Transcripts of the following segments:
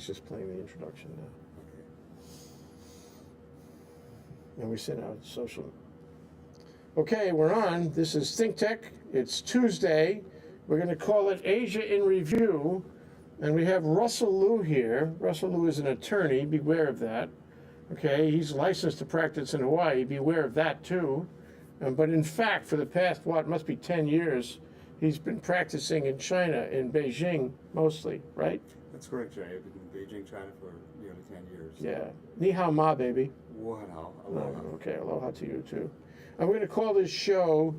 He's just playing the introduction now. Okay. And we sent out social. Okay, we're on. This is ThinkTech. It's Tuesday. We're going to call it Asia in Review. And we have Russell Leu here. Russell Leu is an attorney. Beware of that. Okay, he's licensed to practice in Hawaii. Beware of that too. But in fact, for the past, it must be 10 years, he's been practicing in China, in Beijing mostly, right? That's correct, Jay. I've been in Beijing, China for nearly 10 years. Yeah. Ni hao ma, baby. Wow. Okay, aloha to you too. I'm going to call this show.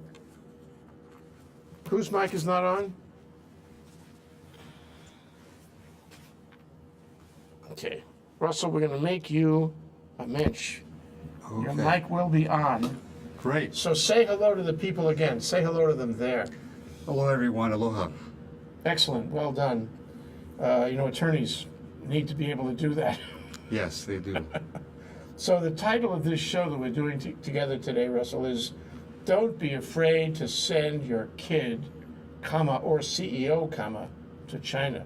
Whose mic is not on? Okay. Russell, we're going to make you a mensch. Okay. Your mic will be on. Great. So say hello to the people again. Say hello to them there. Hello, everyone. Aloha. Excellent. Well done. Attorneys need to be able to do that. Yes, they do. So the title of this show that we're doing together today, Russell, is Don't Be Afraid to Send Your Kid, or CEO, to China.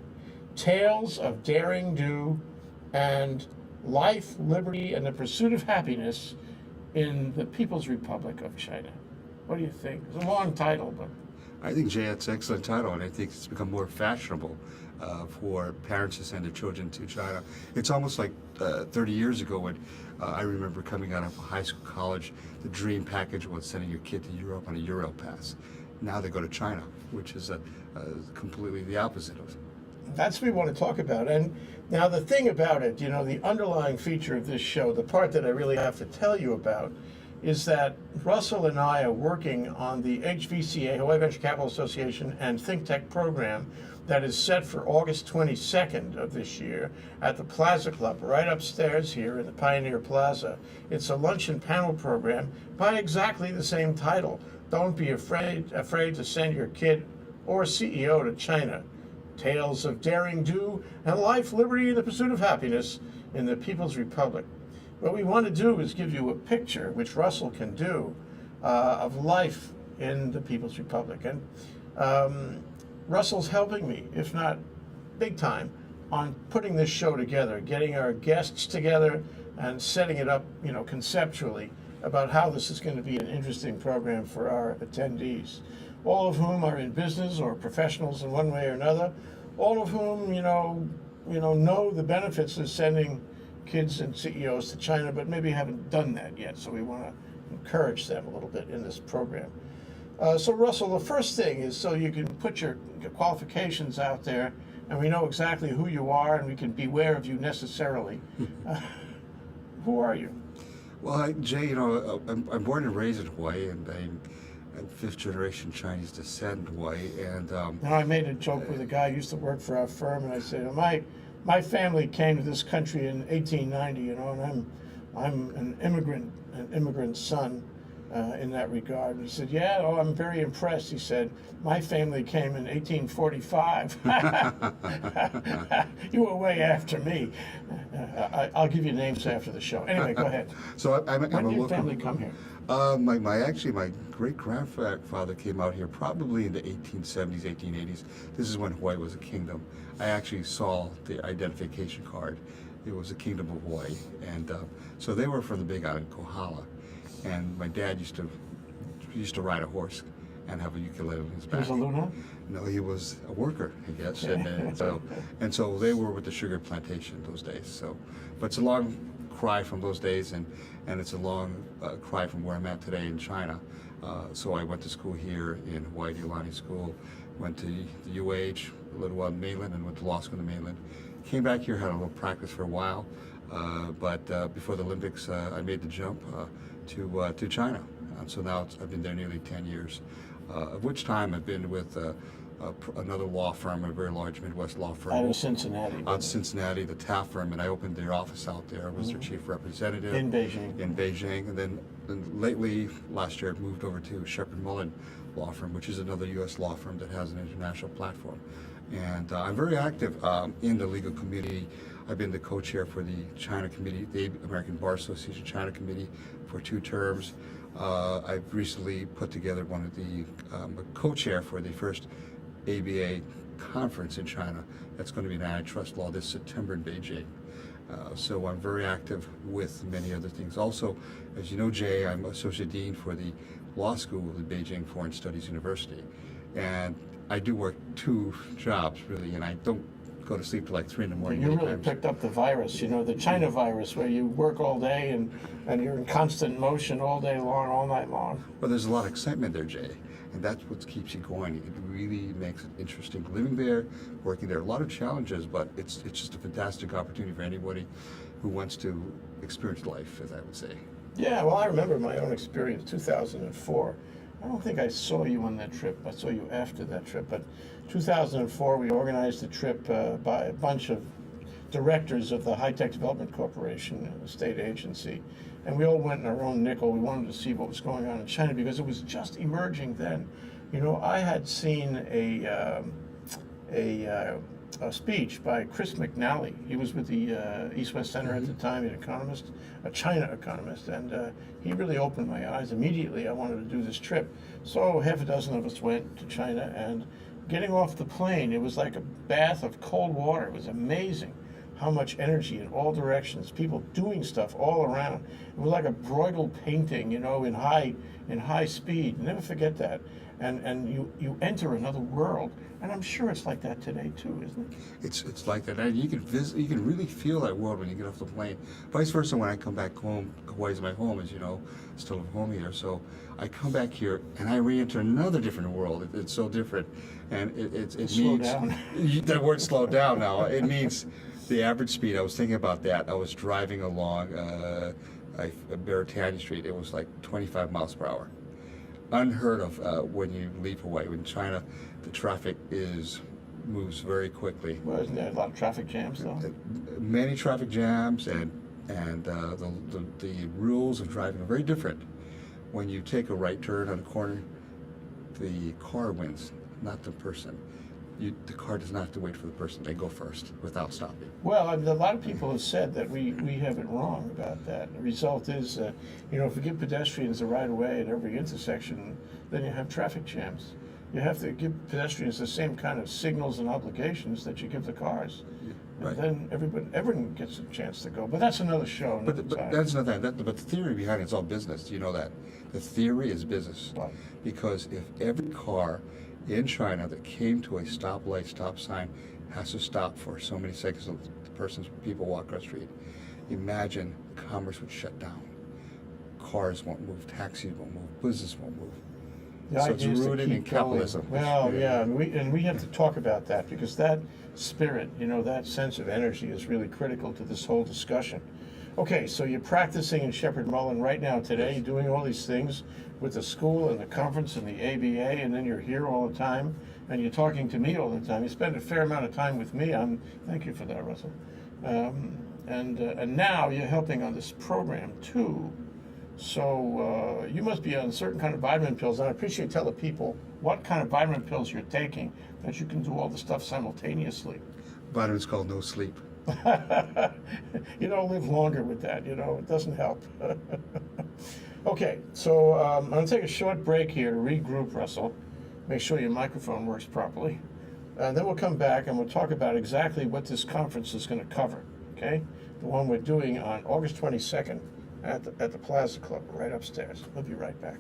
Tales of Daring Do and Life, Liberty, and the Pursuit of Happiness in the People's Republic of China. What do you think? It's a long title, but... I think, Jay, that's an excellent title, and I think it's become more fashionable for parents to send their children to China. It's almost like 30 years ago when I remember coming out of high school, college, the dream package was sending your kid to Europe on a Euro pass. Now they go to China, which is completely the opposite of it. That's what we want to talk about. And now the thing about it, the underlying feature of this show, the part that I really have to tell you about, is that Russell and I are working on the HVCA, Hawaii Venture Capital Association, and ThinkTech program that is set for August 22nd of this year at the Plaza Club, right upstairs here in the Pioneer Plaza. It's a lunch and panel program by exactly the same title. Don't be afraid to send your kid or CEO to China. Tales of Daring Do and Life, Liberty, and the Pursuit of Happiness in the People's Republic. What we want to do is give you a picture, which Russell can do, of life in the People's Republic. And Russell's helping me, if not big time, on putting this show together, getting our guests together and setting it up, conceptually about how this is going to be an interesting program for our attendees, all of whom are in business or professionals in one way or another, all of whom, know the benefits of sending kids and CEOs to China, but maybe haven't done that yet. So we want to encourage them a little bit in this program. So Russell, the first thing is so you can put your qualifications out there, and we know exactly who you are, and we can beware of you necessarily. Who are you? Well, Jay, I'm born and raised in Hawaii, and I'm fifth-generation Chinese descent in Hawaii. And I made a joke with a guy who used to work for our firm, and I said, my family came to this country in 1890, and I'm an immigrant son in that regard. And he said, I'm very impressed. He said, my family came in 1845. You were way after me. I'll give you names after the show. Anyway, go ahead. So when did your family come here? My great-grandfather came out here probably in the 1870s, 1880s. This is when Hawaii was a kingdom. I actually saw the identification card. It was the Kingdom of Hawaii. And so they were from the Big Island, Kohala. And my dad used to ride a horse and have a ukulele on his back. He was a Luna? No, he was a worker, I guess. And so they were with the sugar plantation those days. So, but it's a long cry from those days, and it's a long cry from where I'm at today in China. So I went to school here in Hawaii, Deolani School, went to the UH, a little while in the mainland, and went to law school in the mainland. Came back here, had a little practice for a while, but before the Olympics, I made the jump to China. So now I've been there nearly 10 years, of which time I've been with another law firm, a very large Midwest law firm. Out of Cincinnati. Out of Cincinnati, the Taft firm, and I opened their office out there. I was their chief representative. In Beijing. In Beijing, and then lately, last year, I moved over to Shepherd Mullen Law Firm, which is another U.S. law firm that has an international platform. And I'm very active in the legal community. I've been the co-chair for the China Committee, the American Bar Association China Committee, for 2 terms. I've recently put together one of the co-chair for the first ABA conference in China that's going to be an antitrust law this September in Beijing. So I'm very active with many other things. Also, as you know, Jay, I'm Associate Dean for the Law School of the Beijing Foreign Studies University. And I do work 2 jobs, really, and I don't go to sleep till like 3 in the morning. You many really times. picked up the virus, the China virus, where you work all day and you're in constant motion all day long, all night long. Well, there's a lot of excitement there, Jay, and that's what keeps you going. It really makes it interesting living there, working there. A lot of challenges, but it's just a fantastic opportunity for anybody who wants to experience life, as I would say. Yeah, well, I remember my own experience, 2004. I don't think I saw you on that trip. I saw you after that trip. But 2004, we organized a trip by a bunch of directors of the High-Tech Development Corporation, a state agency. And we all went in our own nickel. We wanted to see what was going on in China because it was just emerging then. I had seen a speech by Chris McNally. He was with the East-West Center at the time, an economist, a China economist, and he really opened my eyes. Immediately, I wanted to do this trip. So half a dozen of us went to China, and getting off the plane, it was like a bath of cold water. It was amazing how much energy in all directions, people doing stuff all around. It was like a Bruegel painting, in high speed. Never forget that. And you enter another world, and I'm sure it's like that today too, isn't it? It's like that, and you can really feel that world when you get off the plane. Vice versa, when I come back home, Hawaii's my home, as you know, still at home here. So I come back here and I re-enter another different world. It's so different, and it Slow means down. that word slow down now. It means the average speed. I was thinking about that. I was driving along Beretania Street. It was like 25 miles per hour. Unheard of when you leave Hawaii. In China, the traffic moves very quickly. Well, isn't there a lot of traffic jams though? Many traffic jams, and the rules of driving are very different. When you take a right turn on a corner, the car wins, not the person. The car does not have to wait for the person. They go first without stopping. Well, a lot of people have said that we have it wrong about that. The result is, if we give pedestrians the right of way at every intersection, then you have traffic jams. You have to give pedestrians the same kind of signals and obligations that you give the cars. Right. And then everyone gets a chance to go. But that's another show. But that's not that. But the theory behind it's all business. You know that. The theory is business. Right. Because if every car in China that came to a stoplight, stop sign, has to stop for so many seconds so people walk across the street, imagine commerce would shut down. Cars won't move, taxis won't move, business won't move. So it's rooted in capitalism. Well, yeah, and we have to talk about that because that spirit, that sense of energy is really critical to this whole discussion. Okay, so you're practicing in Shepherd Mullen right now today, Yes. doing all these things with the school and the conference and the ABA, and then you're here all the time, and you're talking to me all the time. You spend a fair amount of time with me. Thank you for that, Russell. And now you're helping on this program too. So you must be on certain kind of vitamin pills, and I appreciate you tell the people what kind of vitamin pills you're taking that you can do all the stuff simultaneously. Vitamin's called no sleep. You don't live longer with that, it doesn't help. Okay, so I'm going to take a short break here to regroup, Russell. Make sure your microphone works properly. And then we'll come back and we'll talk about exactly what this conference is going to cover, okay? The one we're doing on August 22nd at the Plaza Club, right upstairs. We'll be right back.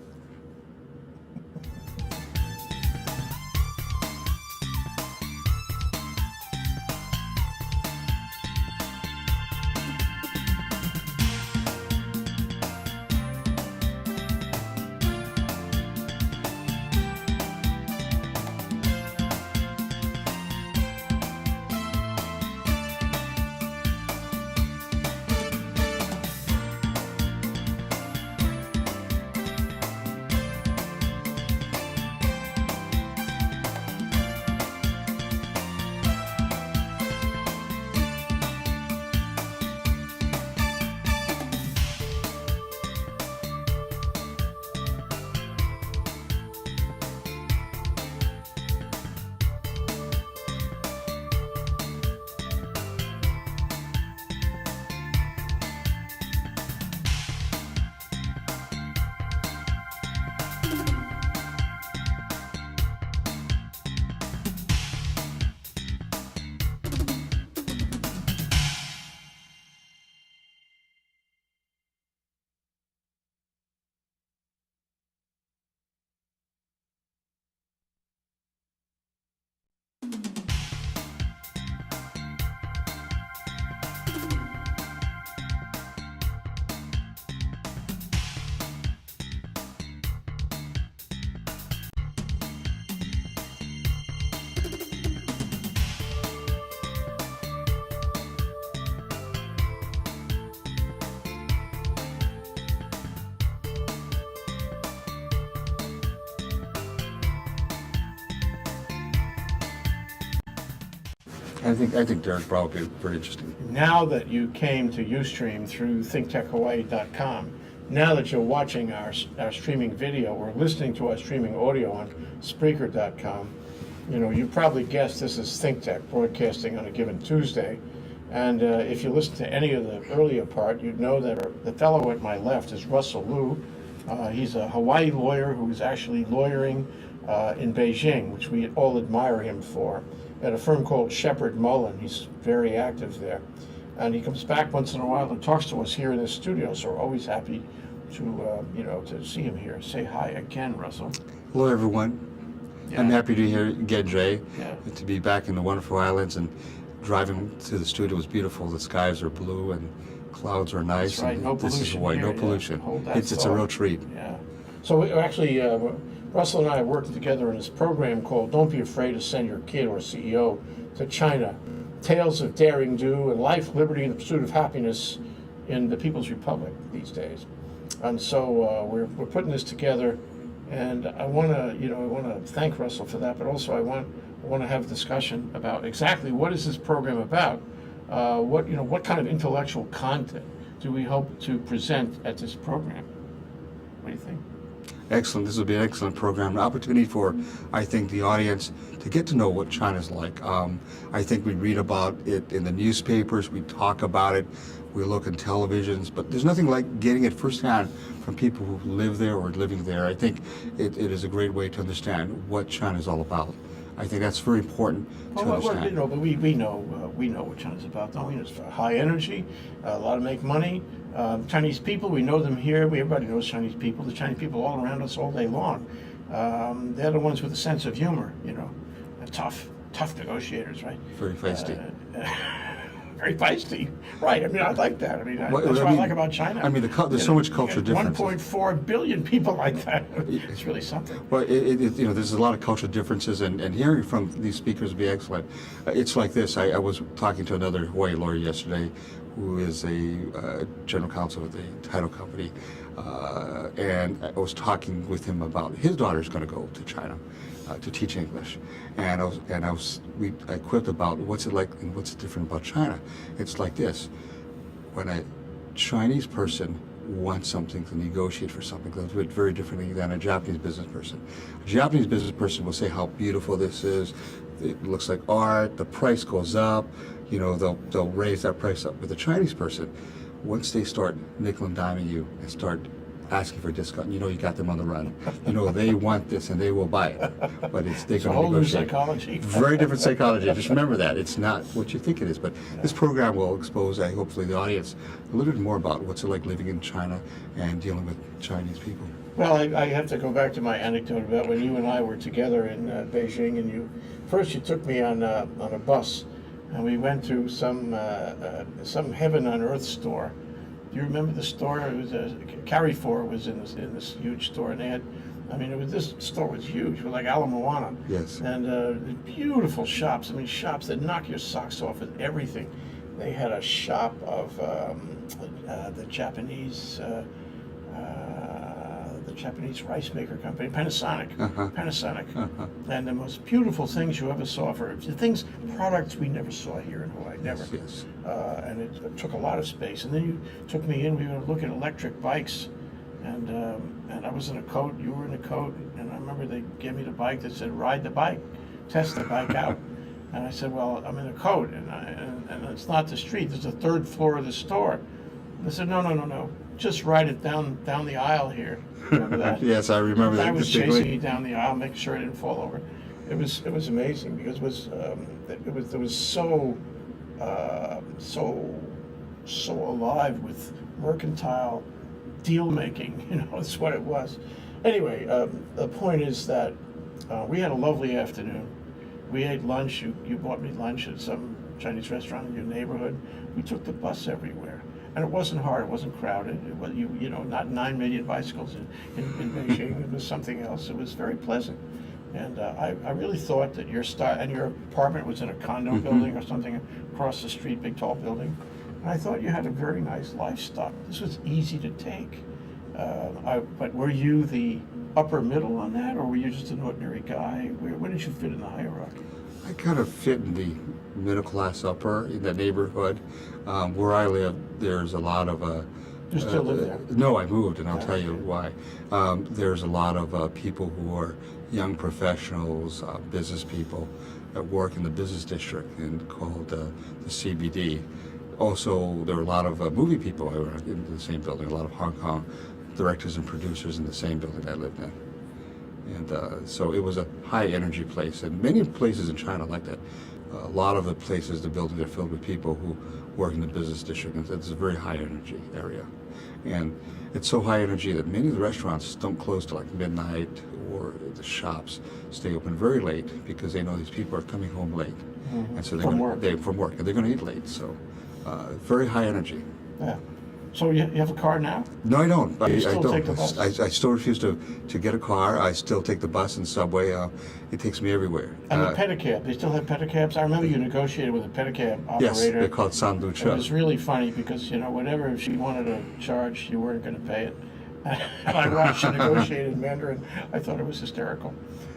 I think Derek probably be pretty interesting. Now that you came to Ustream through ThinkTechHawaii.com, now that you're watching our streaming video or listening to our streaming audio on Spreaker.com, you know, you probably guessed this is ThinkTech broadcasting on a given Tuesday. And if you listen to any of the earlier part, you'd know that the fellow at my left is Russell Leu. He's a Hawaii lawyer who's actually lawyering in Beijing, which we all admire him for, at a firm called Shepherd Mullen. He's very active there. And he comes back once in a while and talks to us here in the studio, so we're always happy to, you know, to see him here. Say hi again, Russell. Hello, everyone. Yeah. I'm happy to be here again, Jay, Yeah. to be back in the wonderful islands, and driving to the studio was beautiful. The skies are blue and clouds are nice. That's right, and no this is pollution Hawaii, here, no yeah. pollution. Hold that It's a thought. real treat. Yeah. So we actually, Russell and I are working together in this program called Don't Be Afraid to Send Your Kid or CEO to China. Tales of daring do and life, liberty, and the pursuit of happiness in the People's Republic these days. And so we're putting this together, and I want to thank Russell for that, but also I want to have a discussion about exactly what is this program about. What kind of intellectual content do we hope to present at this program? What do you think? Excellent. This will be an excellent program, an opportunity for, I think, the audience to get to know what China's like. I think we read about it in the newspapers, we talk about it, we look in televisions, but there's nothing like getting it firsthand from people who live there or living there. I think it is a great way to understand what China's all about. I think that's very important to understand. But we know what China's about, don't we? It's for high energy, a lot of make money. Chinese people, we know them here. Everybody knows Chinese people. The Chinese people all around us all day long. They're the ones with a sense of humor, you know, tough negotiators, right? Very feisty. Very feisty, right? I mean, I like that. I mean, that's what I like about China. I mean, there's so much cultural differences. 1.4 billion people like that. It's really something. Well, there's a lot of cultural differences, and hearing from these speakers would be excellent. It's like this. I was talking to another Hawaii lawyer yesterday, who is a general counsel of the title company, and I was talking with him about his daughter's going to go to China to teach English, and I quipped about what's it like and what's different about China. It's like this: when a Chinese person wants something to negotiate for something, they'll do it very differently than a Japanese business person. A Japanese business person will say how beautiful this is. It looks like art. The price goes up. You know, they'll raise that price up. With a Chinese person, once they start nickel and diming you and start asking for a discount, you know you got them on the run. You know they want this and they will buy it. But they're going to a whole new negotiate. psychology. Very different psychology. Just remember that. It's not what you think it is. But this program will expose, hopefully, the audience a little bit more about what's it like living in China and dealing with Chinese people. Well, I have to go back to my anecdote about when you and I were together in Beijing, and you took me on a bus, and we went to some heaven on earth store. Do you remember the store? It was Carrefour was in this huge store, and they had, this store was huge, it was like Ala Moana. Yes. And beautiful shops. I mean, shops that knock your socks off with everything. They had a shop of the Japanese rice maker company, Panasonic. And the most beautiful things you ever saw for products we never saw here in Hawaii, never. Yes. And it took a lot of space. And then you took me in. We were looking at electric bikes, and I was in a coat. You were in a coat, and I remember they gave me the bike that said "Ride the bike, test the bike out." And I said, "Well, I'm in a coat, and it's not the street. There's the third floor of the store." And I said, "No. Just ride it down the aisle here." Remember that? Yes, I remember that. I was chasing you down the aisle, making sure I didn't fall over. It was amazing because it was so alive with mercantile deal making. You know, that's what it was. Anyway, the point is that we had a lovely afternoon. We ate lunch. You bought me lunch at some Chinese restaurant in your neighborhood. We took the bus everywhere. And it wasn't hard, it wasn't crowded. It was, not 9 million bicycles in Beijing. It was something else. It was very pleasant. And I really thought that your apartment was in a condo building or something across the street, big tall building. And I thought you had a very nice lifestyle. This was easy to take. But were you the upper middle on that, or were you just an ordinary guy? Where did you fit in the hierarchy? I kind of fit in the middle class upper in that neighborhood. Where I live, there's a lot of You still live there? No, I moved, and I'll tell you why. There's a lot of people who are young professionals, business people that work in the business district and called the CBD. Also, there were a lot of movie people who were in the same building, a lot of Hong Kong directors and producers in the same building I lived in. And so it was a high energy place, and many places in China like that. A lot of the places, the buildings are filled with people who work in the business district, and it's a very high energy area. And it's so high energy that many of the restaurants don't close till like midnight, or the shops stay open very late because they know these people are coming home late. And so From work, and they're going to eat late. So very high energy. Yeah. So you have a car now? No, I don't. You still take the bus? I still refuse to get a car. I still take the bus and subway. It takes me everywhere. And the pedicab, they still have pedicabs? I remember you negotiated with a pedicab operator. Yes, they're called Sandu It Cha. was really funny because, whatever she wanted to charge, you weren't going to pay it. And I watched you negotiate in Mandarin. I thought it was hysterical.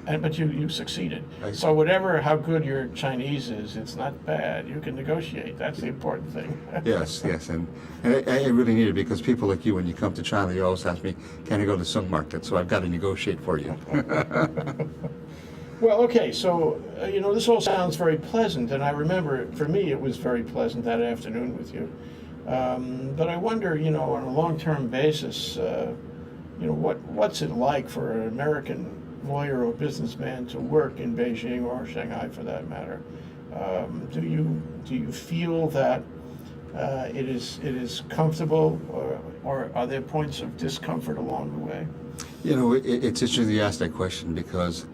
But you succeeded. So how good your Chinese is, it's not bad. You can negotiate. That's the important thing. Yes, and I really need it because people like you, when you come to China, you always ask me, can I go to the supermarket? So I've got to negotiate for you. Well, okay, so, this all sounds very pleasant, and I remember, for me, it was very pleasant that afternoon with you. But I wonder, on a long-term basis, what's it like for an American lawyer or businessman to work in Beijing or Shanghai, for that matter? Do you feel that it is comfortable, or are there points of discomfort along the way? It's interesting you ask that question because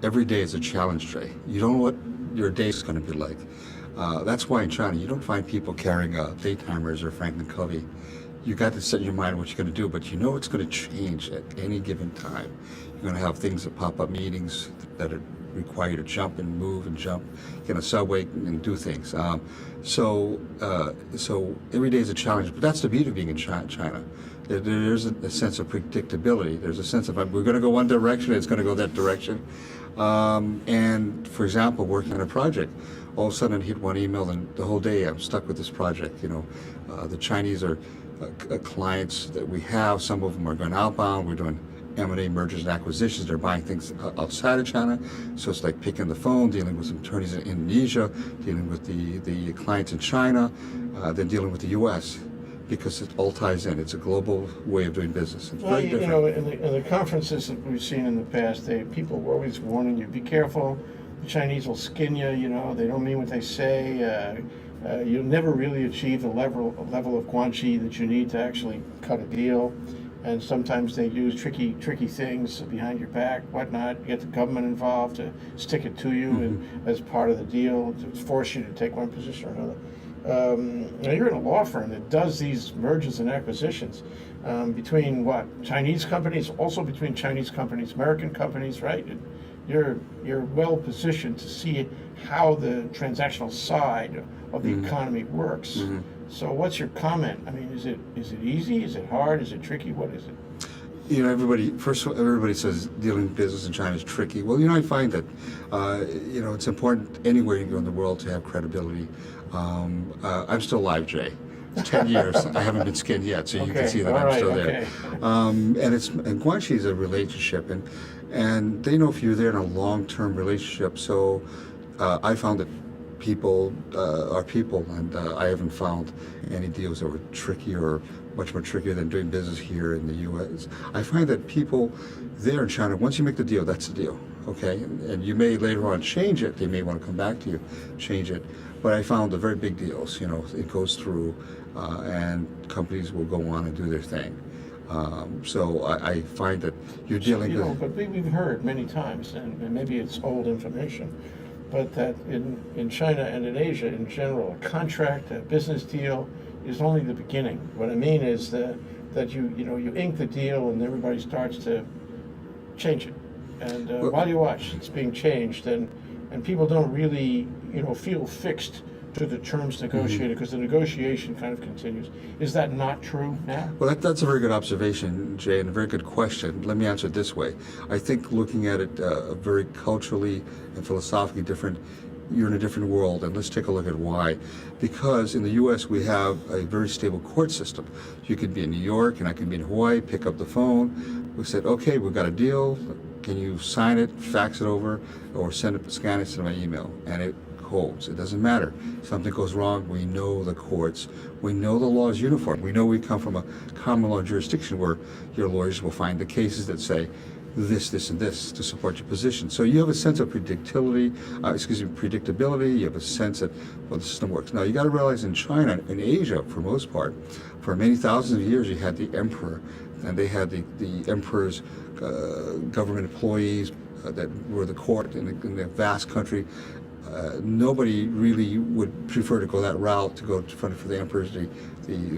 every day is a challenge day. You don't know what your day is going to be like. That's why in China you don't find people carrying daytimers or Franklin Covey. You got to set your mind what you're going to do, but it's going to change at any given time. You're going to have things that pop up, meetings that require you to jump and move and jump, get in a subway and do things. So every day is a challenge, but that's the beauty of being in China. There's a sense of predictability. There's a sense of we're going to go one direction, it's going to go that direction. And for example, working on a project, all of a sudden I hit one email and the whole day I'm stuck with this project. The Chinese are clients that we have. Some of them are going outbound. We're doing M&A, mergers and acquisitions. They're buying things outside of China. So it's like picking the phone, dealing with some attorneys in Indonesia, dealing with the clients in China, then dealing with the U.S. because it all ties in. It's a global way of doing business. It's very different. In the conferences that we've seen in the past, people were always warning you, be careful. The Chinese will skin you. They don't mean what they say. You'll never really achieve the level of guanxi that you need to actually cut a deal. And sometimes they use tricky things behind your back, whatnot. You get the government involved to stick it to you and as part of the deal, to force you to take one position or another. Now you're in a law firm that does these mergers and acquisitions between Chinese companies, also between Chinese companies, American companies, right? You're well positioned to see how the transactional side of the economy works. So what's your comment? I mean, is it easy? Is it hard? Is it tricky? What is it? Everybody says dealing business in China is tricky. Well, I find that, it's important anywhere you go in the world to have credibility. I'm still alive, Jay. It's 10 years. I haven't been skinned yet, so you can see that I'm still there. And guanxi is a relationship, and they know if you're there in a long-term relationship. So I found that people are people, and I haven't found any deals that were tricky or much more trickier than doing business here in the U.S. I find that people there in China, once you make the deal, that's the deal, okay? And you may later on change it. They may want to come back to you, change it. But I found the very big deals, it goes through, and companies will go on and do their thing. So I find that you're dealing with... But we've heard many times, and maybe it's old information, but that in China and in Asia in general, a contract, a business deal is only the beginning. What I mean is that you ink the deal and everybody starts to change it. And while you watch, it's being changed, and people don't really feel fixed to the terms negotiated, because the negotiation kind of continues. Is that not true now? Well, that's a very good observation, Jay, and a very good question. Let me answer it this way. I think looking at it very culturally and philosophically different, you're in a different world, and let's take a look at why. Because in the U.S. we have a very stable court system. You could be in New York, and I can be in Hawaii, pick up the phone. We said, okay, we've got a deal. Can you sign it, fax it over, or send it, scan it to my email? And it holds. It doesn't matter. Something goes wrong, we know the courts. We know the law is uniform. We know we come from a common law jurisdiction where your lawyers will find the cases that say this, this, and this to support your position. So you have a sense of predictability. You have a sense that, well, the system works. Now, you got to realize in China, in Asia, for most part, for many thousands of years, you had the emperor, and they had the emperor's government employees that were the court in the vast country. Nobody really would prefer to go that route, to go to front for the emperors, the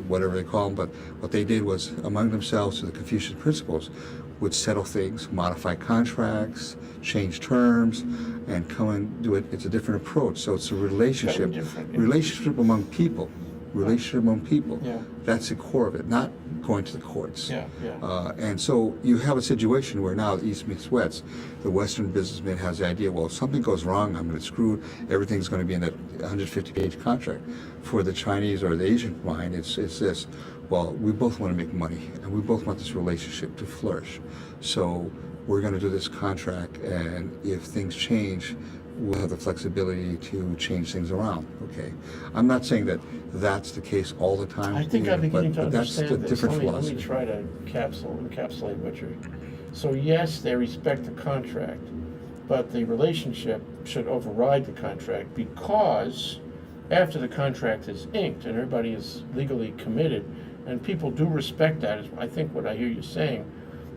whatever they call them. But what they did was, among themselves, through the Confucian principles, would settle things, modify contracts, change terms, and come and do it. It's a different approach. So it's a relationship, relationship among people. Relationship among people. Yeah. That's the core of it, not going to the courts. Yeah, yeah. And so you have a situation where now East meets West. The Western businessman has the idea, well, if something goes wrong, I'm going to screw, everything's going to be in that 150-page contract. For the Chinese or the Asian mind, it's this, well, we both want to make money, and we both want this relationship to flourish. So we're going to do this contract, and if things change, we'll have the flexibility to change things around. Okay, I'm not saying that that's the case all the time. I think I'm beginning to but that's understand the this. different Let me philosophy. try to encapsulate what you're. So yes, they respect the contract, but the relationship should override the contract, because after the contract is inked and everybody is legally committed, and people do respect that, is I think what I hear you saying.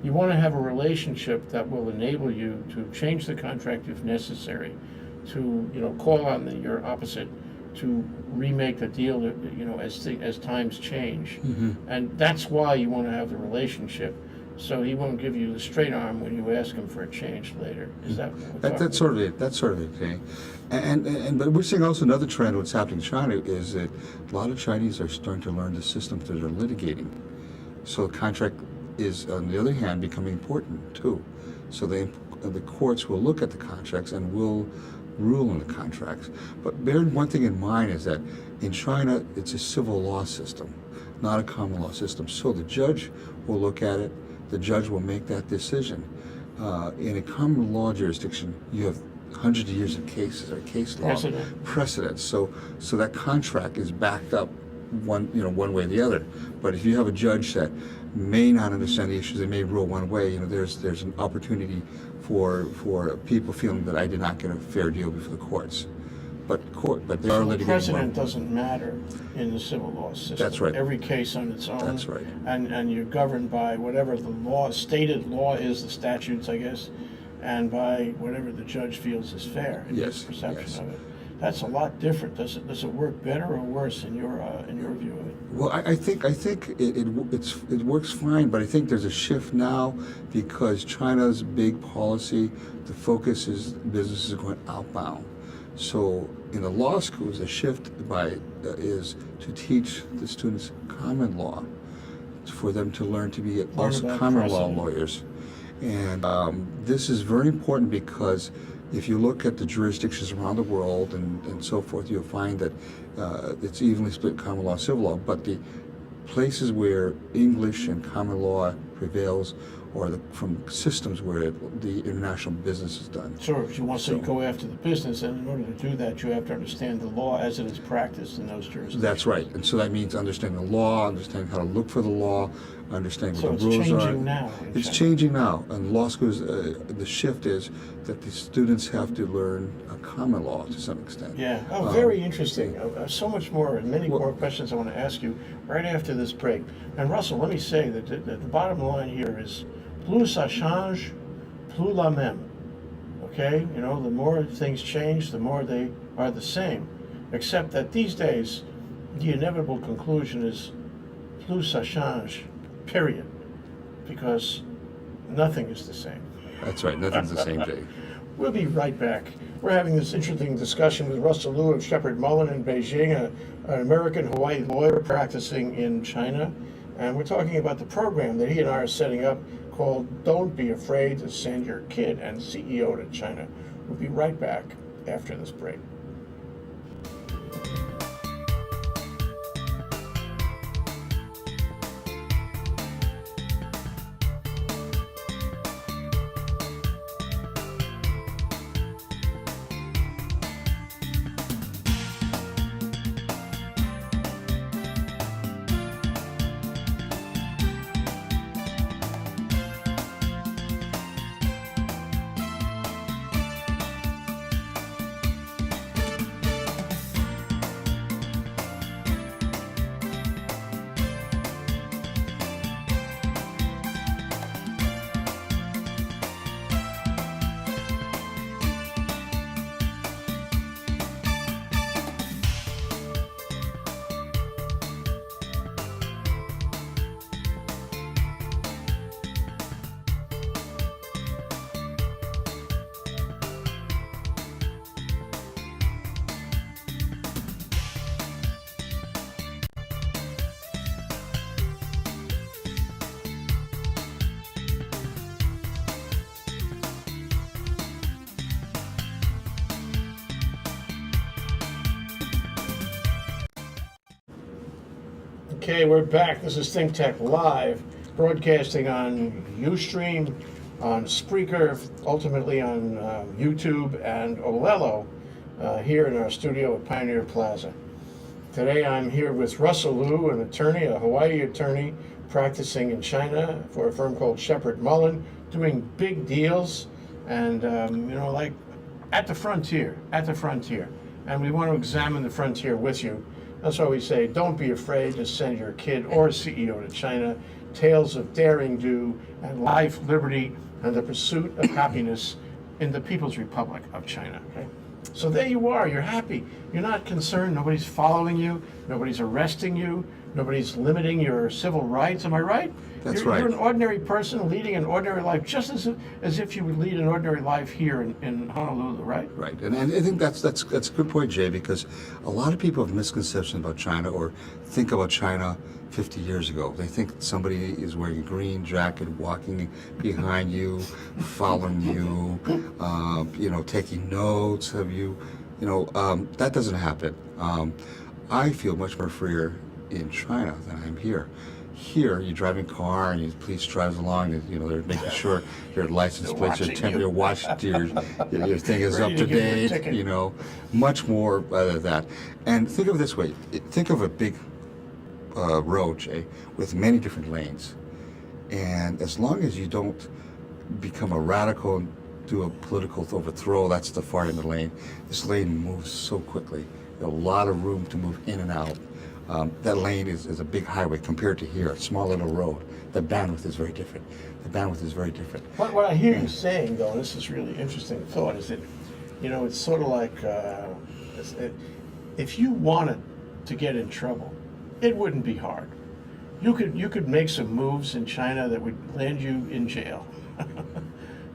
You want to have a relationship that will enable you to change the contract if necessary, to call on your opposite to remake the deal, as times change. Mm-hmm. And that's why you want to have the relationship, so he won't give you the straight arm when you ask him for a change later. Is that That's sort of it. That's sort of it. Okay? But we're seeing also another trend. What's happening in China is that a lot of Chinese are starting to learn the system that they're litigating. So the contract is, on the other hand, becoming important too. So the courts will look at the contracts and will rule on the contracts. But bear one thing in mind is that in China, it's a civil law system, not a common law system. So the judge will look at it, the judge will make that decision. In a common law jurisdiction, you have hundreds of years of cases or case law precedents. So that contract is backed up one way or the other. But if you have a judge that may not understand the issues, they may rule one way, there's an opportunity for people feeling that I did not get a fair deal before the courts. But they are litigating. The precedent doesn't matter in the civil law system. That's right. Every case on its own. That's right. And you're governed by whatever the law, stated law is, the statutes, I guess, and by whatever the judge feels is fair in his perception of it. That's a lot different. Does it work better or worse in your view of it? Well, I think it works fine, but I think there's a shift now because China's big policy, the focus is businesses going outbound. So in the law schools, the shift is to teach the students common law, for them to learn to be also common law lawyers. And this is very important because if you look at the jurisdictions around the world and so forth, you'll find that it's evenly split common law, civil law, but the places where English and common law prevails or from systems where the international business is done. Sure, if you want to go after the business, and in order to do that, you have to understand the law as it is practiced in those jurisdictions. That's right, and so that means understanding the law, understanding how to look for the law, understanding what the rules are. So it's changing now. It's changing now, and law schools, the shift is that the students have to learn common law to some extent. Yeah, very interesting. So much more, and many more questions I want to ask you right after this break. And Russell, let me say that the bottom line here is, plus ça change, plus la même. Okay, the more things change, the more they are the same. Except that these days, the inevitable conclusion is plus ça change, period. Because nothing is the same. That's right, nothing's the same, Jay. We'll be right back. We're having this interesting discussion with Russell Leu of Shepherd Mullen in Beijing, an American Hawaii lawyer practicing in China. And we're talking about the program that he and I are setting up called Don't Be Afraid to Send Your Kid and CEO to China. We'll be right back after this break. Okay, we're back. This is ThinkTech Live, broadcasting on Ustream, on Spreaker, ultimately on YouTube and Olelo, here in our studio at Pioneer Plaza. Today I'm here with Russell Leu, an attorney, a Hawaii attorney, practicing in China for a firm called Shepherd Mullen, doing big deals and, like at the frontier. And we want to examine the frontier with you. That's why we say, don't be afraid to send your kid or CEO to China. Tales of daring do and life, liberty, and the pursuit of happiness in the People's Republic of China. Okay? So there you are, you're happy. You're not concerned, nobody's following you, nobody's arresting you, nobody's limiting your civil rights, am I right? That's right. You're an ordinary person leading an ordinary life, just as if you would lead an ordinary life here in Honolulu, right? Right, and I think that's a good point, Jay, because a lot of people have misconceptions about China or think about China 50 years ago. They think somebody is wearing a green jacket, walking behind you, following you, taking notes of you. That doesn't happen. I feel much more freer in China than I'm here. Here, you drive in a car and your police drives along, and they're making sure your license plates, your watch, your thing is up to date. Much more than that. And think of it this way: think of a big road, Jay, with many different lanes. And as long as you don't become a radical and do a political overthrow, that's the far end of the lane. This lane moves so quickly. There's a lot of room to move in and out. That lane is a big highway compared to here, a small little road. The bandwidth is very different. What I hear you saying, though, and this is really interesting thought, is that, it's sort of like if you wanted to get in trouble, it wouldn't be hard. You could make some moves in China that would land you in jail.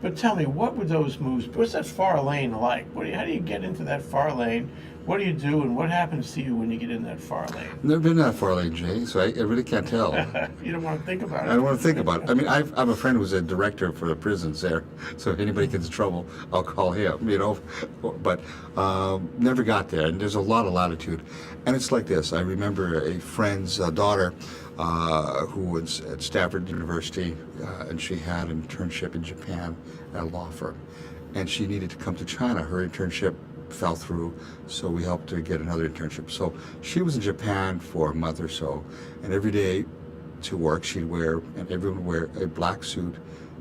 But tell me, what would those moves be? What's that far lane like? How do you get into that far lane? What do you do, and what happens to you when you get in that far lane? Never been that far lane, Jay, so I really can't tell. You don't want to think about it. I don't want to think about it. I mean, I have a friend who's a director for the prisons there, so if anybody gets in trouble, I'll call him, But never got there, and there's a lot of latitude. And it's like this. I remember a friend's daughter who was at Stanford University, and she had an internship in Japan at a law firm. And she needed to come to China. Her internship fell through, so we helped her get another internship. So she was in Japan for a month or so, and every day to work she'd wear, and everyone would wear a black suit,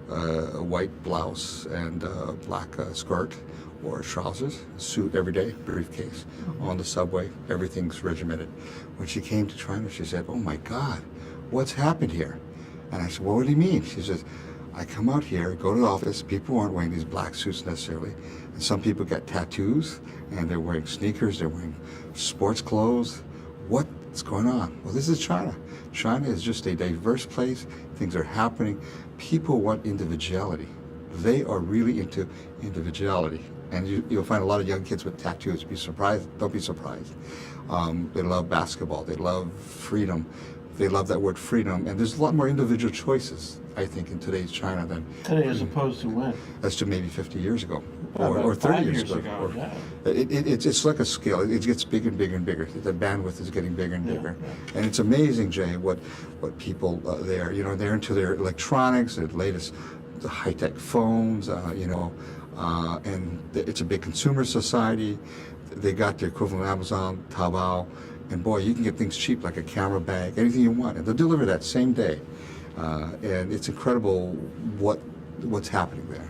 a white blouse, and a black skirt or trousers, suit every day, briefcase. On the subway, everything's regimented. When she came to China, she said, "Oh my God, what's happened here?" And I said, "Well, what do you mean?" She says, "I come out here, go to the office, people aren't wearing these black suits necessarily. And some people got tattoos, and they're wearing sneakers, they're wearing sports clothes. What's going on?" Well, this is China. China is just a diverse place. Things are happening. People want individuality. they are really into individuality. And you'll find a lot of young kids with tattoos. Be surprised. Don't be surprised. They love basketball. They love freedom. They love that word freedom. And there's a lot more individual choices, I think, in today's China than Today, as opposed to when? as to maybe 50 years ago, Well, or about 30 5 years years ago. ago, Or- yeah. it's like a scale. It gets bigger and bigger and bigger. The bandwidth is getting bigger and Yeah, bigger. yeah. And it's amazing, Jay, what people there, they're into their electronics, the latest, the high-tech phones, and it's a big consumer society. They got the equivalent of Amazon, Taobao, and boy, you can get things cheap like a camera bag, anything you want, and they'll deliver that same day. And it's incredible what's happening there.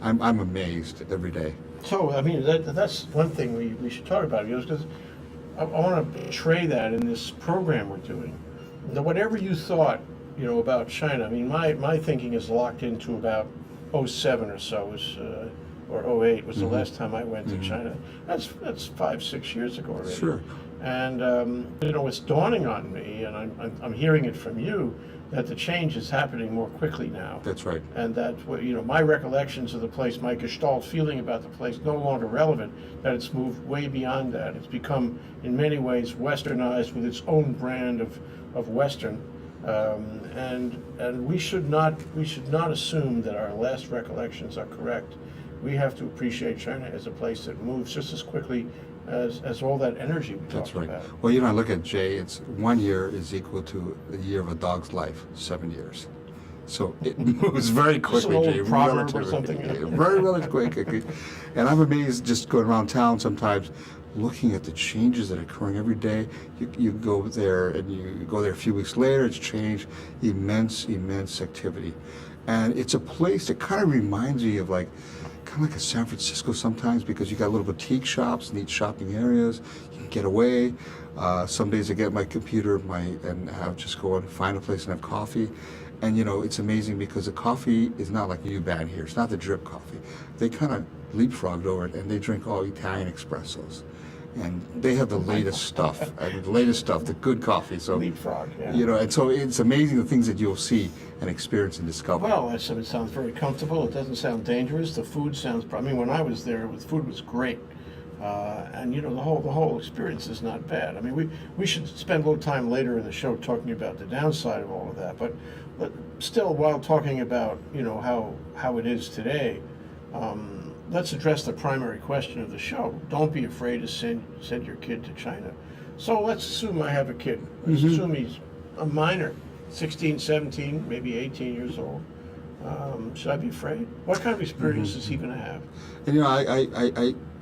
I'm amazed every day. So, I mean, that's one thing we should talk about, because I want to portray that in this program we're doing. Now, whatever you thought, about China, I mean, my thinking is locked into about 07 or so, or 08 was the last time I went to China. That's 5-6 years ago already. Sure. And it's dawning on me, and I'm hearing it from you, that the change is happening more quickly now. That's right. And that my recollections of the place, my gestalt feeling about the place, no longer relevant. That it's moved way beyond that. It's become, in many ways, westernized with its own brand of Western. And we should not assume that our last recollections are correct. We have to appreciate China as a place that moves just as quickly as all that energy we That's talked right. about. Well, I look at Jay, it's 1 year is equal to a year of a dog's life, 7 years. So it moves very quickly, old Jay. proverb or relatively. something. Very, really quickly. And I'm amazed just going around town sometimes, looking at the changes that are occurring every day. You go there and you go there a few weeks later, it's changed, immense activity. And it's a place that kind of reminds me of kind of like a San Francisco sometimes, because you got little boutique shops, neat shopping areas, you can get away. Some days I get my computer and have just go and find a place and have coffee. And it's amazing because the coffee is not like U-Bahn here. It's not the drip coffee. They kind of leapfrogged over it, and they drink all Italian espressos. And they have the latest stuff. The good coffee. So Leapfrog, yeah. and so it's amazing the things that you'll see and experience and discover. Well, it sounds very comfortable. It doesn't sound dangerous. The food sounds. I mean, when I was there, the food was great, and the whole experience is not bad. I mean, we should spend a little time later in the show talking about the downside of all of that. But still, while talking about how it is today, let's address the primary question of the show. Don't be afraid to send your kid to China. So let's assume I have a kid. Let's assume he's a minor. 16, 17, maybe 18 years old. Should I be afraid? What kind of experience is he going to have? And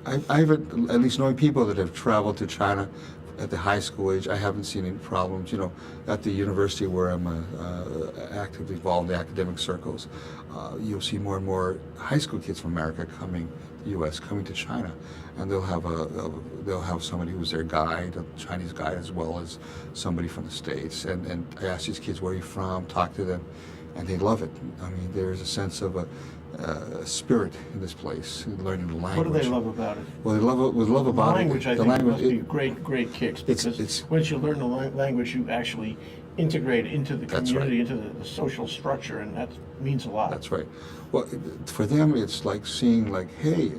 I have at least knowing people that have traveled to China at the high school age. I haven't seen any problems. At the university where I'm actively involved in the academic circles, you'll see more and more high school kids from America coming to the U.S., coming to China, and they'll have somebody who's their guide, a Chinese guide, as well as somebody from the States. And I ask these kids, where are you from? Talk to them, and they love it. I mean, there's a sense of a spirit in this place, learning the language. What do they love about it? Well, they love about language, it. I The think, language, must be great kicks, because once you learn the language, you actually integrate into the That's community, into the social structure, and that means a lot. That's right. Well, for them, it's like seeing, hey,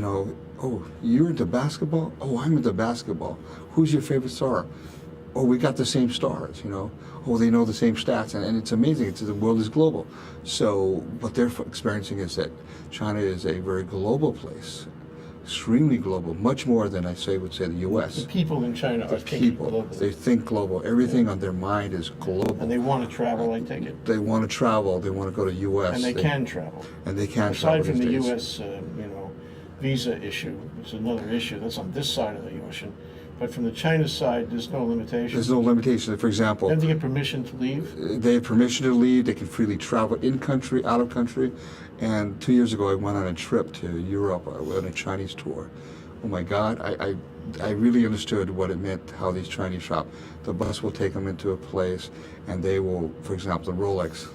oh, you're into basketball? Oh, I'm into basketball. Who's your favorite star? Oh, we got the same stars, Oh, they know the same stats, and it's amazing. The world is global. So what they're experiencing is that China is a very global place, extremely global, much more than would say the U.S. The people in China are thinking globally. They think global. Everything on their mind is global. And they want to travel, I take it. They want to travel. They want to go to U.S. And they can travel. And they can travel. Aside from the these days. U.S., visa issue, it's another issue that's on this side of the ocean. But from the China side, there's no limitation. There's no limitation. For example, They have to get permission to leave. They have permission to leave. They can freely travel in country, out of country. And 2 years ago, I went on a trip to Europe on a Chinese tour. Oh my God, I really understood what it meant, how these Chinese shop. The bus will take them into a place, and they will, for example, the Rolex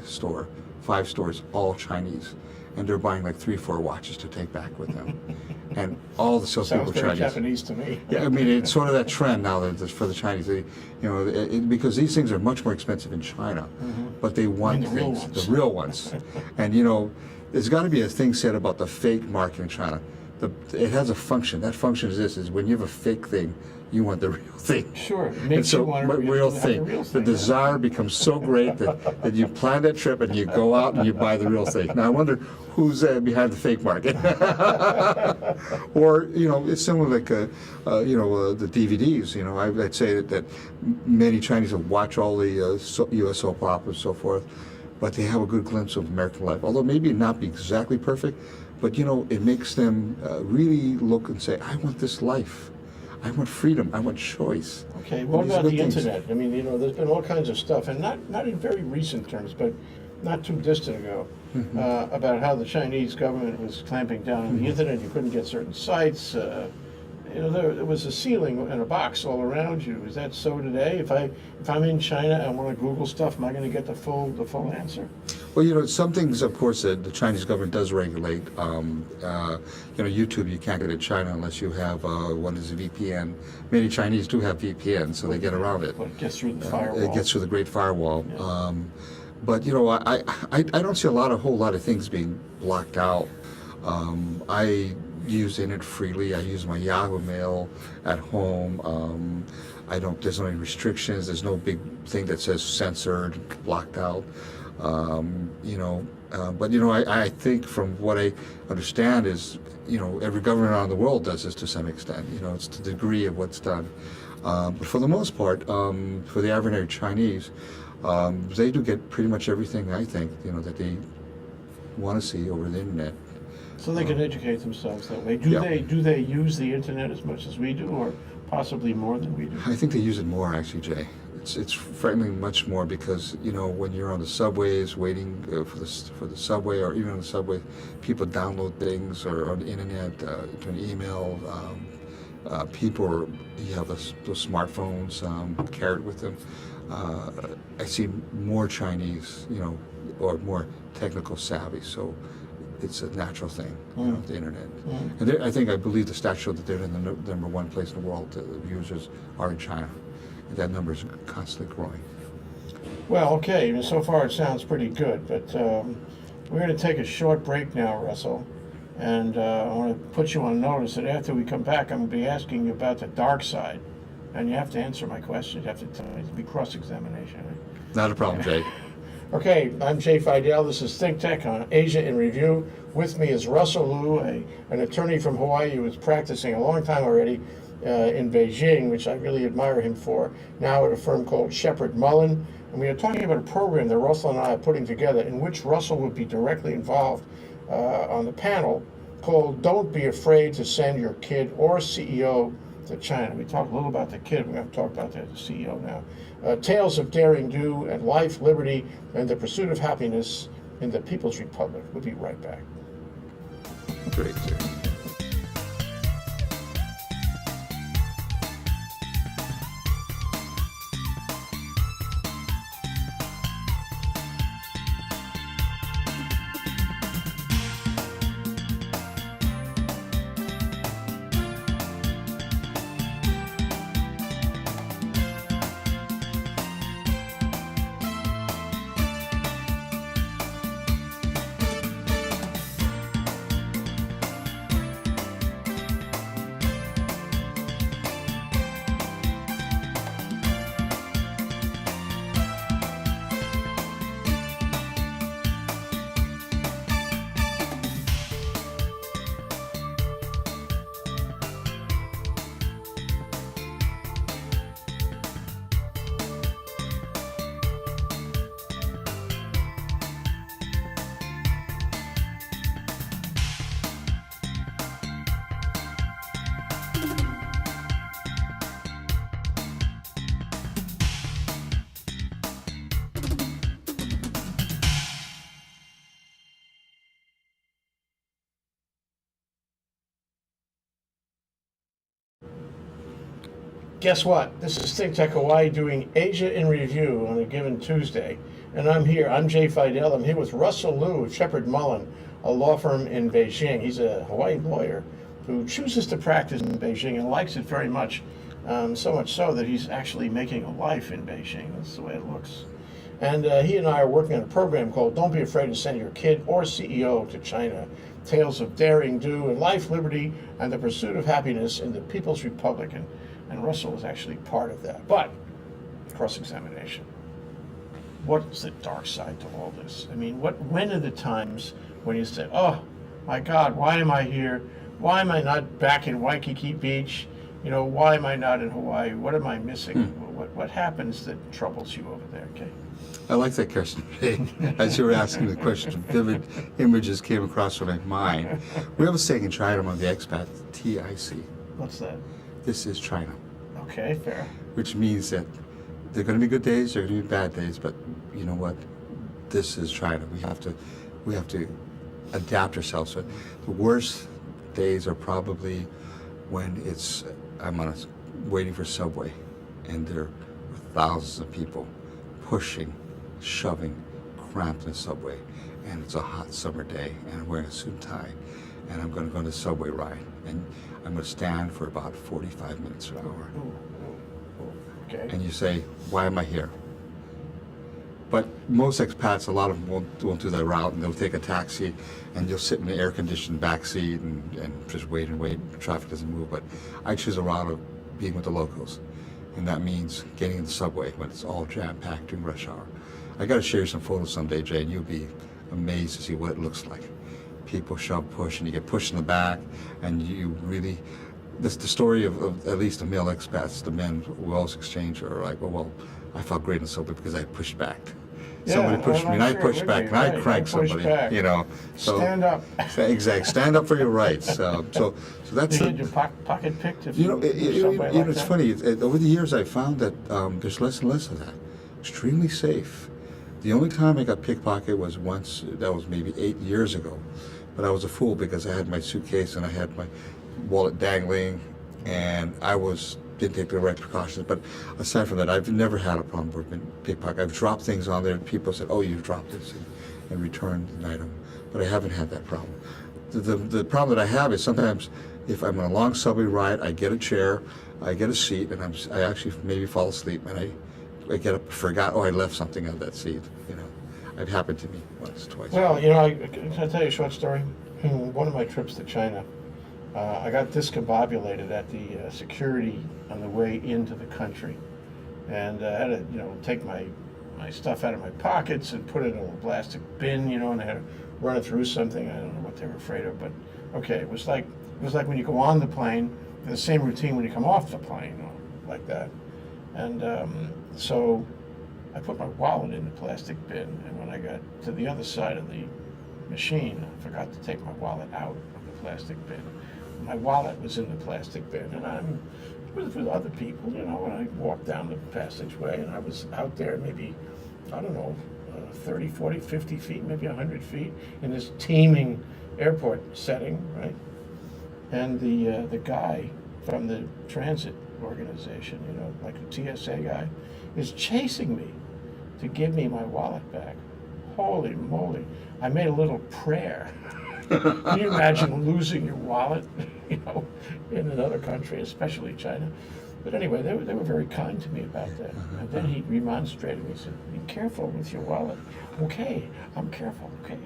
store, 5 stores, all Chinese. And they're buying 3-4 watches to take back with them. And all the salespeople Sounds are very Chinese. Japanese to me. Yeah, I mean, it's sort of that trend now that for the Chinese, because these things are much more expensive in China. but they want the real things, ones. the real ones. And you know, there's got to be a thing said about the fake market in China. It has a function. That function is this: is when you have a fake thing, you want the real thing. Sure, it And makes so, you want to real have thing. the real The thing. desire becomes so great that you plan that trip and you go out and you buy the real thing. Now I wonder who's behind the fake market. Or you know, it's similar like the DVDs. You know, I'd say that many Chinese will watch all the U.S. soap operas and so forth, but they have a good glimpse of American life. Although maybe not be exactly perfect, but you know, it makes them really look and say, I want this life. I want freedom. I want choice. Okay, what And these are about the good things. internet? I mean, you know, there's been all kinds of stuff, and not in very recent terms, but not too distant ago, about how the Chinese government was clamping down on the internet. You couldn't get certain sites. You know, there was a ceiling and a box all around you. Is that so today? If I'm in China and I want to Google stuff, am I going to get the full answer? Well, you know, some things, of course, that the Chinese government does regulate. You know, YouTube, you can't get in China unless you have what is a VPN. Many Chinese do have VPN, so they get around it. But it gets through the firewall. It gets through the Great Firewall. Yeah. But you know, I don't see a whole lot of things being blocked out. I use the internet freely. I use my Yahoo Mail at home. There's no restrictions. There's no big thing that says censored, blocked out. You know, but you know, I think from what I understand is, you know, every government around the world does this to some extent. You know, it's the degree of what's done. But for the most part, for the average Chinese, they do get pretty much everything, I think, you know, that they want to see over the internet. So they can educate themselves that way. Yeah. Do they use the internet as much as we do, or possibly more than we do? I think they use it more, actually, Jay. It's frightening much more because, you know, when you're on the subways waiting for the subway, or even on the subway, people download things, or on the internet, through email. You have those smartphones carried with them. I see more Chinese, you know, or more technical savvy. So it's a natural thing, you know, the internet. And I believe the stats show that they're in the number one place in the world. The users are in China, and that number is constantly growing. Well, okay, so far it sounds pretty good, but we're going to take a short break now, Russell, and I want to put you on notice that after we come back, I'm going to be asking you about the dark side, and you have to answer my questions. You have to tell me. It'll be cross-examination. Not a problem, Jay. Okay, I'm Jay Fidell. This is ThinkTech on Asia in Review. With me is Russell Leu, an attorney from Hawaii who was practicing a long time already in Beijing, which I really admire him for, now at a firm called Shepherd Mullen. And we are talking about a program that Russell and I are putting together in which Russell would be directly involved on the panel, called Don't Be Afraid to Send Your Kid or CEO to China. We talked a little about the kid. We're going to talk about the CEO now. Tales of daring do and life, liberty, and the pursuit of happiness in the People's Republic. We'll be right back. Great, Jay. Guess what? This is ThinkTech Hawaii doing Asia in Review on a given Tuesday. And I'm here. I'm Jay Fidell. I'm here with Russell Leu of Shepherd Mullen, a law firm in Beijing. He's a Hawaiian lawyer who chooses to practice in Beijing and likes it very much, so much so that he's actually making a life in Beijing. That's the way it looks. And he and I are working on a program called Don't Be Afraid to Send Your Kid or CEO to China. Tales of daring do in life, liberty, and the pursuit of happiness in the People's Republic. And Russell was actually part of that. But, cross-examination. What's the dark side to all this? I mean, when are the times when you say, oh, my God, why am I here? Why am I not back in Waikiki Beach? You know, why am I not in Hawaii? What am I missing? What happens that troubles you over there, Kay? I like that question, Jay. As you were asking the question, vivid images came across my mind. We have a saying in China among the expats, TIC. What's that? This is China. Okay, fair. Which means that there are going to be good days, there are going to be bad days, but you know what? This is China. We have to adapt ourselves. So the worst days are probably when waiting for subway, and there are thousands of people pushing, shoving, cramped in the subway, and it's a hot summer day, and I'm wearing a suit and tie, and I'm going to go on the subway ride, and I'm going to stand for about 45 minutes or an hour. Okay. And you say, why am I here? But most expats, a lot of them won't do that route, and they'll take a taxi, and you'll sit in the air-conditioned back seat and just wait and wait. Traffic doesn't move. But I choose a route of being with the locals, and that means getting in the subway when it's all jam-packed during rush hour. I got to share you some photos someday, Jay, and you'll be amazed to see what it looks like. People shove, push, and you get pushed in the back, and you really. This the story of at least the male expats, the men who always exchange are like, well, I felt great in the subway because I pushed back. Yeah, Somebody pushed me, and I pushed back, and I cranked somebody. Back. You know, so stand up. Exactly, stand up for your rights. So that's. You get your pocket picked if you know, it's that? funny. Over the years, I found that there's less and less of that. Extremely safe. The only time I got pickpocketed was once. That was maybe 8 years ago, but I was a fool because I had my suitcase and I had my wallet dangling, and didn't take the right precautions. But aside from that, I've never had a problem with pickpocket. I've dropped things on there, and people said, "Oh, you've dropped this," and returned an item. But I haven't had that problem. The problem that I have is sometimes if I'm on a long subway ride, I get a chair, I get a seat, and I actually maybe fall asleep, and I get up, forgot, I left something on that seat. You know, it happened to me once, twice. Well, you know, can I tell you a short story? One of my trips to China. I got discombobulated at the security on the way into the country, and I had to, take my stuff out of my pockets and put it in a plastic bin, and I had to run it through something. I don't know what they were afraid of, but okay, it was like when you go on the plane, the same routine when you come off the plane, like that. And so I put my wallet in the plastic bin, and when I got to the other side of the machine, I forgot to take my wallet out of the plastic bin. My wallet was in the plastic bin, and I'm with other people, and I walked down the passageway, and I was out there maybe, 30, 40, 50 feet, maybe 100 feet, in this teeming airport setting, right? And the guy from the transit organization, like a TSA guy, is chasing me to give me my wallet back. Holy moly. I made a little prayer. Can you imagine losing your wallet, in another country, especially China? But anyway, they were very kind to me about that. And then he remonstrated. He said, "Be careful with your wallet." Okay, I'm careful. Okay.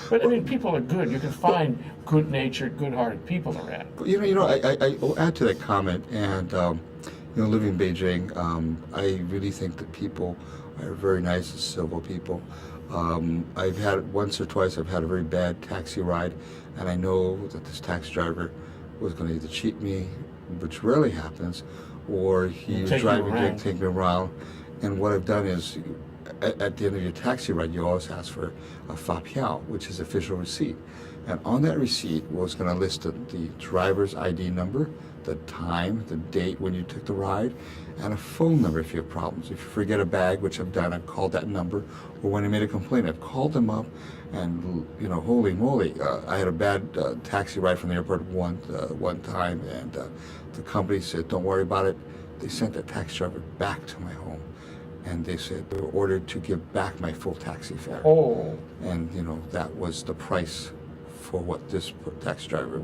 But I mean, people are good. You can find good-natured, good-hearted people around. I will add to that comment, and living in Beijing, I really think that people are very nice and civil people. I've had once or twice. I've had a very bad taxi ride, and I know that this taxi driver was going to either cheat me, which rarely happens, or he was driving to take me around. And what I've done is, at the end of your taxi ride, you always ask for a fapiao, which is official receipt. And on that receipt was going to list the driver's ID number, the time, the date when you took the ride, and a phone number if you have problems. If you forget a bag, which I've done, I've called that number. Or when I made a complaint, I've called them up, and holy moly, I had a bad taxi ride from the airport one time, and the company said, "Don't worry about it." They sent that taxi driver back to my home, and they said they were ordered to give back my full taxi fare. Oh. And that was the price for what this taxi driver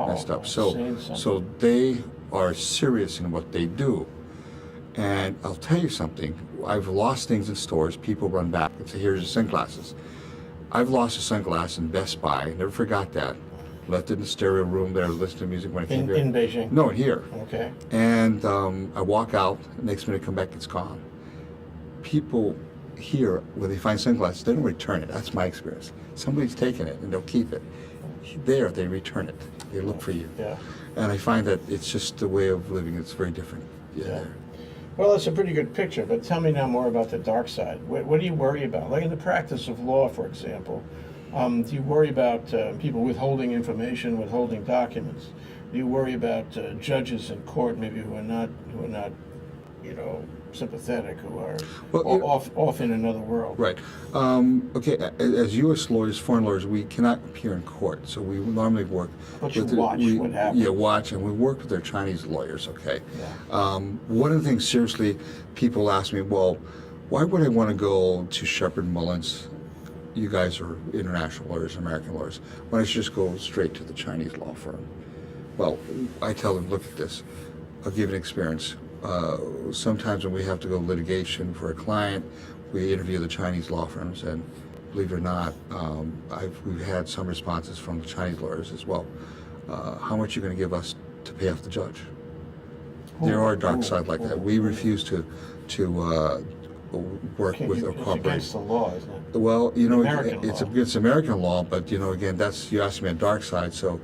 messed up. So they are serious in what they do. And I'll tell you something. I've lost things in stores. People run back and say, "Here's your sunglasses." I've lost a sunglass in Best Buy. Never forgot that. Left it in the stereo room there, listening to music when I came here. In Beijing? No, here. Okay. And I walk out. Next minute, come back, it's gone. People here, when they find sunglasses, they don't return it. That's my experience. Somebody's taken it and they'll keep it. There, they return it. They look for you. Yeah. And I find that it's just the way of living. It's very different. Yeah. Well, it's a pretty good picture, but tell me now more about the dark side. What do you worry about? Like in the practice of law, for example, do you worry about people withholding information, withholding documents? Do you worry about judges in court, maybe who are not, you know, sympathetic, who are off in another world? Right. Okay. As U.S. lawyers, foreign lawyers, we cannot appear in court, so we normally work. But you watch what happens. Yeah, watch, and we work with their Chinese lawyers. Okay. Yeah. One of the things, seriously, people ask me, well, why would I want to go to Shepard Mullins? You guys are international lawyers, American lawyers. Why don't you just go straight to the Chinese law firm? Well, I tell them, look at this. I'll give you an experience. Sometimes when we have to go litigation for a client, we interview the Chinese law firms, and believe it or not, we've had some responses from the Chinese lawyers as well. How much are you going to give us to pay off the judge? There are a dark side like that. We refuse to work with or cooperate. It's against the law, isn't it? Well, you know, It's it's American law, but you know, again, you asked me a dark side, so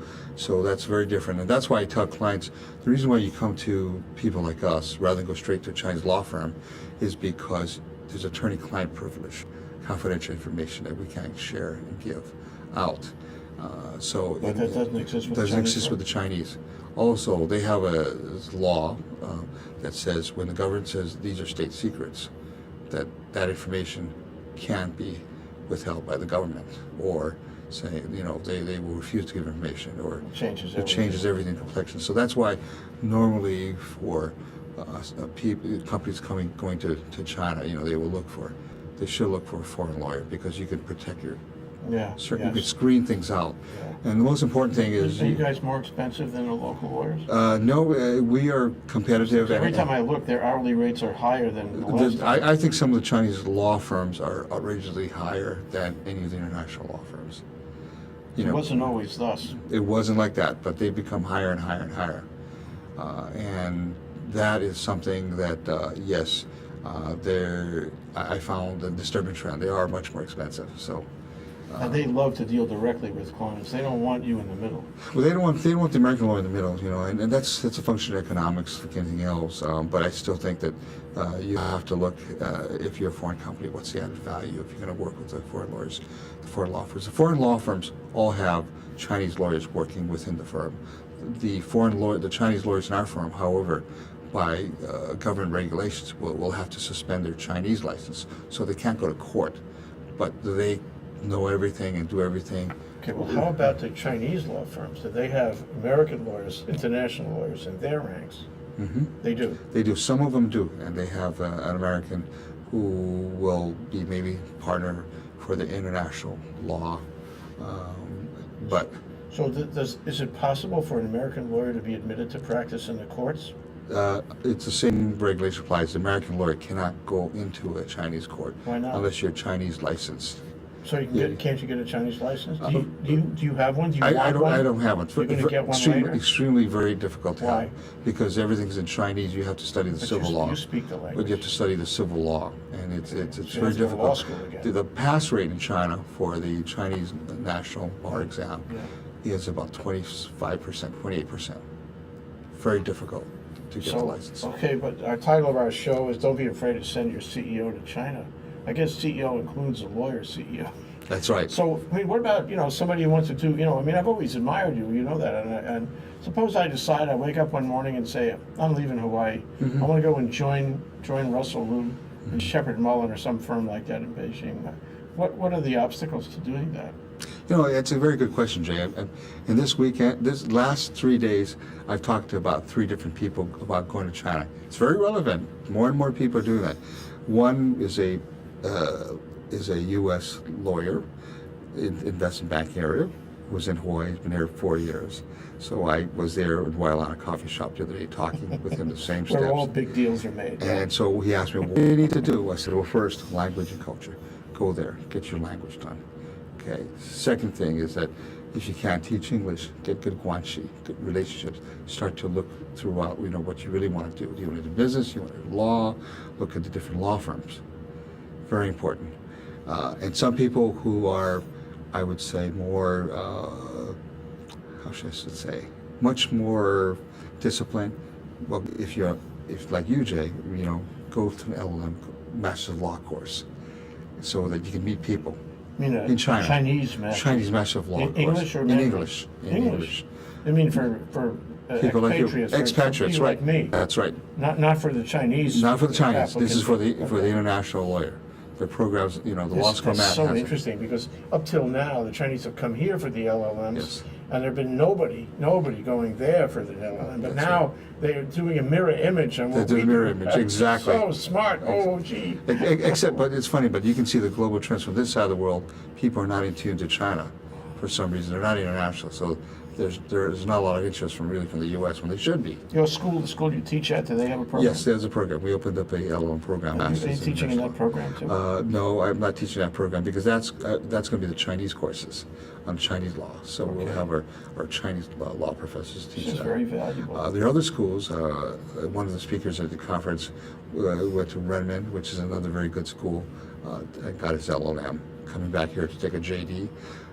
that's very different, and that's why I tell clients the reason why you come to people like us rather than go straight to a Chinese law firm is because there's attorney-client privilege, confidential information that we can't share and give out. But that doesn't exist with the Chinese. Also, they have a law that says when the government says these are state secrets, that information can't be withheld by the government, or say, you know, they will refuse to give information, or it changes everything complexion. So that's why normally for companies going to China, you know, they should look for a foreign lawyer because you can protect your you can screen things out. Yeah. And the most important thing is... Are you guys more expensive than the local lawyers? No, we are competitive. Every time I look, their hourly rates are higher than the last time. I think some of the Chinese law firms are outrageously higher than any of the international law firms. It wasn't always thus. It wasn't like that, but they've become higher and higher and higher. And that is something that, yes, I found a disturbing trend. They are much more expensive. So. And they love to deal directly with clients. They don't want you in the middle. Well, they don't want the American law in the middle, you know, and that's a function of economics like anything else. But I still think that you have to look, if you're a foreign company, what's the added value if you're going to work with the foreign lawyers, the foreign law firms. The foreign law firms all have Chinese lawyers working within the firm. The Chinese lawyers in our firm, however, by government regulations, will have to suspend their Chinese license, so they can't go to court. But they know everything and do everything. Okay, well, how about the Chinese law firms? Do they have American lawyers, international lawyers in their ranks? Mm-hmm. They do? They do. Some of them do, and they have an American who will be maybe partner for the international law. So is it possible for an American lawyer to be admitted to practice in the courts? It's the same regulation applies. The American lawyer cannot go into a Chinese court. Why not? Unless you're Chinese licensed. So can't you get a Chinese license? Do you have one? Do you I want one? I don't have one. You're going to get one later? Extremely very difficult to Why? have. Because everything's in Chinese. You have to study the civil law. You speak the language. But you have to study the civil law, and it's So very you have to go to law difficult. school again. The pass rate in China for the Chinese national bar exam is about 25%, 28%. Very difficult to get the license. Okay, but our title of our show is "Don't Be Afraid to Send Your CEO to China." I guess CEO includes a lawyer CEO. That's right. So, I mean, what about, somebody who wants to do, I mean, I've always admired you, you know that, and suppose I decide, I wake up one morning and say, I'm leaving Hawaii. Mm-hmm. I want to go and join Russell Leu and Shepard Mullin or some firm like that in Beijing. What are the obstacles to doing that? It's a very good question, Jay. And this last 3 days, I've talked to about 3 different people about going to China. It's very relevant. More and more people are doing that. One is a U.S. lawyer in investment banking area, was in Hawaii. He's been here 4 years. So I was there while on a coffee shop the other day talking with him the same steps. Where all big deals are made. And so he asked me, what do you need to do? I said, well, first, language and culture. Go there, get your language done. Okay. Second thing is that if you can't teach English, get good guanxi, good relationships. Start to look throughout, what you really want to do. Do you want to do business? You want to do law? Look at the different law firms. Very important. And some people who are, I would say, more, how should I say, much more disciplined. Well, if like you, Jay, go to an LLM Master's of Law course, so that you can meet people. In China. Chinese Master. Chinese Master of Law course. English or in English. In English. I mean, for people like you, expatriates, expatriates, right? Like me. That's right. Not for the Chinese. Not for the Chinese. This is for the Okay. international lawyer. The programs, the law school That's math so has it. interesting because up till now the Chinese have come here for the LLMs, Yes. and there've been nobody going there for the LLM. But That's now they're doing a mirror image on They what do we a mirror do. image, exactly. So smart. Oh, gee. Except, but it's funny, but you can see the global trends from this side of the world. People are not in tune to China for some reason. They're not international. So there's not a lot of interest from the U.S. when they should be. Your school, the school you teach at, do they have a program? Yes, there's a program. We opened up a LLM program. Are you Masters teaching in that program too? No, I'm not teaching that program because that's going to be the Chinese courses on Chinese law. So we'll have our Chinese law professors teach This is that. very valuable. There are other schools. One of the speakers at the conference went to Renmin, which is another very good school, and got his LLM. Coming back here to take a JD.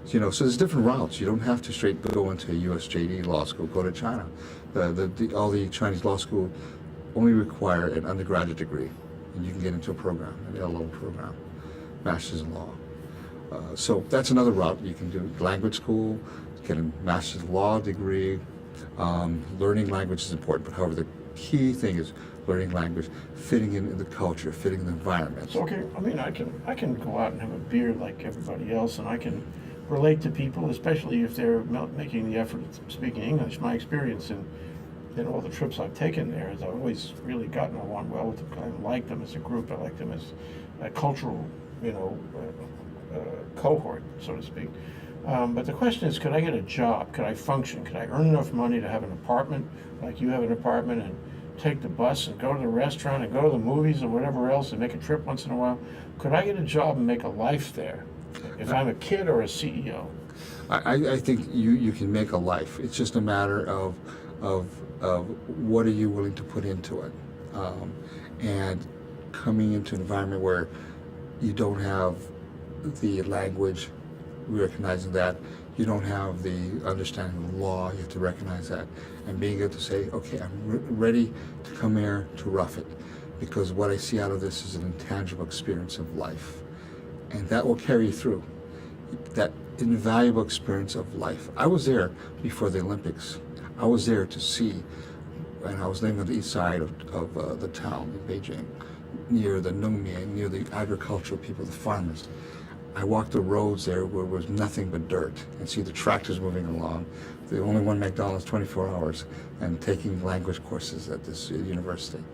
So there's different routes. You don't have to straight go into a US JD law school, go to China. All the Chinese law school only require an undergraduate degree, and you can get into a program, an LLM program, Master's in Law. So that's another route you can do. Language school, get a Master's of Law degree. Learning language is important, but however, the key thing is learning language, fitting in the culture, fitting in the environment. So, okay, I mean, I can go out and have a beer like everybody else, and I can relate to people, especially if they're making the effort of speaking English. My experience in all the trips I've taken there is I've always really gotten along well with them. I like them as a group. I like them as a cultural, cohort, so to speak. But the question is, could I get a job? Could I function? Could I earn enough money to have an apartment, like you have an apartment, and take the bus and go to the restaurant and go to the movies or whatever else and make a trip once in a while? Could I get a job and make a life there if I'm a kid or a CEO? I think you can make a life. It's just a matter of what are you willing to put into it, and coming into an environment where you don't have the language, recognizing that you don't have the understanding of the law. You have to recognize that, and being able to say, okay, I'm ready to come here to rough it, because what I see out of this is an intangible experience of life, and that will carry you through. That invaluable experience of life. I was there before the Olympics. I was there to see, and I was living on the east side of the town in Beijing, near the Nongmian, near the agricultural people, the farmers. I walked the roads there where there was nothing but dirt, and see the tractors moving along. The only one McDonald's 24 hours, and taking language courses at this university.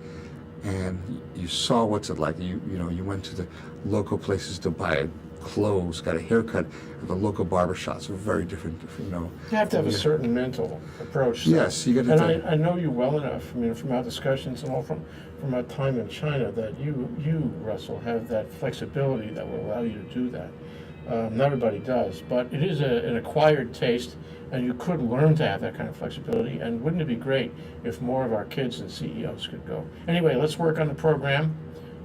And you saw what's it like. You went to the local places to buy clothes, got a haircut at the local barber shops. Are very different, You have to have a certain mental approach. Yes, you got to. And I know you well enough. I mean, from our discussions and all from our time in China, that you Russell have that flexibility that will allow you to do that. Not everybody does, but it is an acquired taste, and you could learn to have that kind of flexibility. And wouldn't it be great if more of our kids and CEOs could go? Anyway, let's work on the program.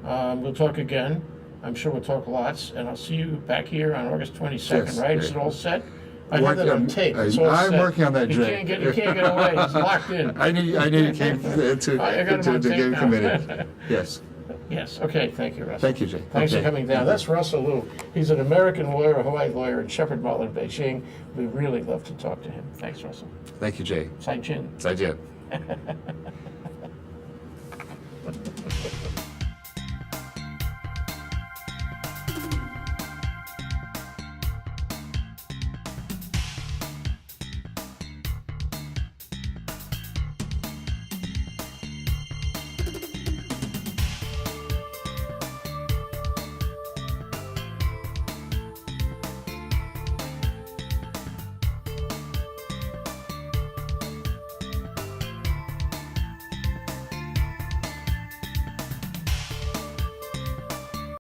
We'll talk again. I'm sure we'll talk lots, and I'll see you back here on August 22nd, Yes, right? Is it all set? I have that on tape. It's all I'm set. working on that, Jay. You can't get away. It's locked in. I knew you came to I got him on the tape game now. committee. Yes. Yes. Okay. Thank you, Russell. Thank you, Jay. Thanks for Okay. coming down. That's Russell Leu. He's an American lawyer, a Hawaii lawyer in Shepherd Mall in Beijing. We really love to talk to him. Thanks, Russell. Thank you, Jay. 再见。再见.